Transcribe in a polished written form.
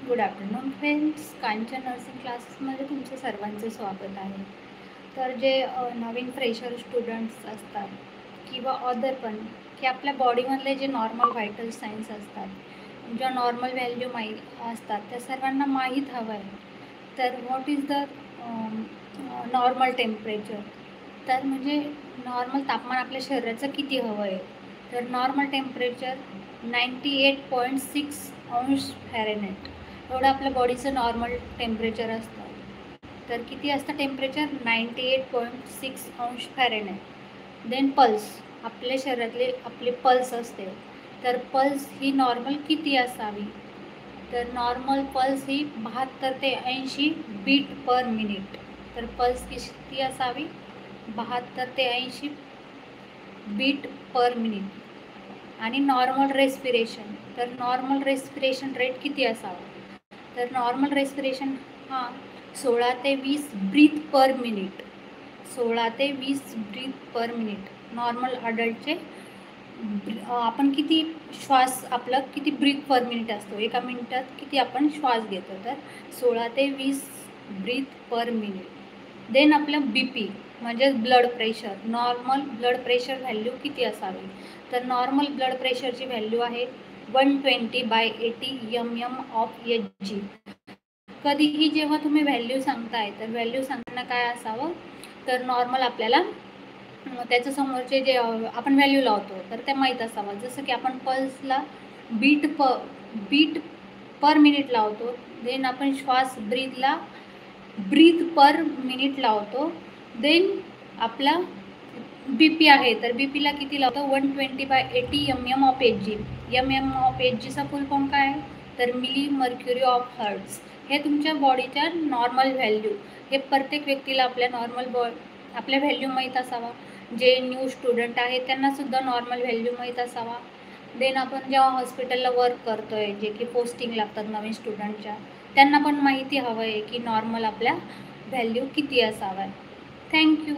Good afternoon friends. Kanchan nursing क्लासेसमध्ये तुमचं सर्वांचं स्वागत आहे. तर जे नवीन फ्रेशर स्टुडंट्स असतात किंवा अदर पण की आपल्या बॉडीमधले जे नॉर्मल व्हायटल सायन्स असतात, ज्या नॉर्मल व्हॅल्यू असतात त्या सर्वांना माहीत हवं आहे. तर what is the normal temperature? तर म्हणजे नॉर्मल तापमान आपल्या शरीराचं किती हवं आहे? तर नॉर्मल टेम्परेचर 98.6 अंश फॅरेनहाइट एवढं आपल्या बॉडीचं नॉर्मल टेम्परेचर असतं. तर किती असतं टेम्परेचर? 98.6 अंश फॅरेनहाइट. देन पल्स, आपल्या शरीरातले आपले पल्स असते, तर पल्स ही नॉर्मल किती असावी? तर नॉर्मल पल्स ही 72 ते 80 बीट पर मिनिट. तर पल्स किती असावी? 72 ते 80 बीट पर मिनिट. आणि नॉर्मल रेस्पिरेशन, तर नॉर्मल रेस्पिरेशन रेट किती असावा? तर नॉर्मल रेस्पिरेशन हा 16 ते 20 ब्रीथ पर मिनिट. 16 ते 20 ब्रीथ पर मिनिट. नॉर्मल अडल्टचे आपण किती श्वास, आपला किती ब्रीथ पर मिनिट असतो, एका मिनिटात किती आपण श्वास घेतो? तर 16 ते 20 ब्रीथ पर मिनिट. देन आपलं बी पी म्हणजेच blood pressure, normal blood pressure value किती असावी? तर नॉर्मल ब्लड प्रेशरची व्हॅल्यू आहे 120/80 mmHg. कधीही जेव्हा तुम्ही व्हॅल्यू सांगताय तर व्हॅल्यू सांगताना काय असावं? तर नॉर्मल आपल्याला त्याच्या समोरचे जे आपण व्हॅल्यू लावतो तर त्या माहीत असावं. जसं की आपण पल्सला बीट पर मिनिट लावतो, देन आपण श्वास ब्रीथला ब्रीथ पर मिनिट लावतो. देन आपला बी पी आहे, तर बी पीला किती लावतो? 120/80 mmHg. mmHgचा फुल फॉर्म काय आहे? तर मिली मर्क्युरी ऑफ हर्ट्स. हे तुमच्या बॉडीच्या नॉर्मल व्हॅल्यू, हे प्रत्येक व्यक्तीला आपल्या व्हॅल्यू माहीत असावा. जे न्यू स्टुडंट आहे त्यांनासुद्धा नॉर्मल व्हॅल्यू माहीत असावा. देन आपण जेव्हा हॉस्पिटलला वर्क करतो आहे, जे की पोस्टिंग लागतात नवीन स्टुडंटच्या, त्यांना पण माहिती हवं आहे की नॉर्मल आपल्या व्हॅल्यू किती असाव्या. थँक्यू.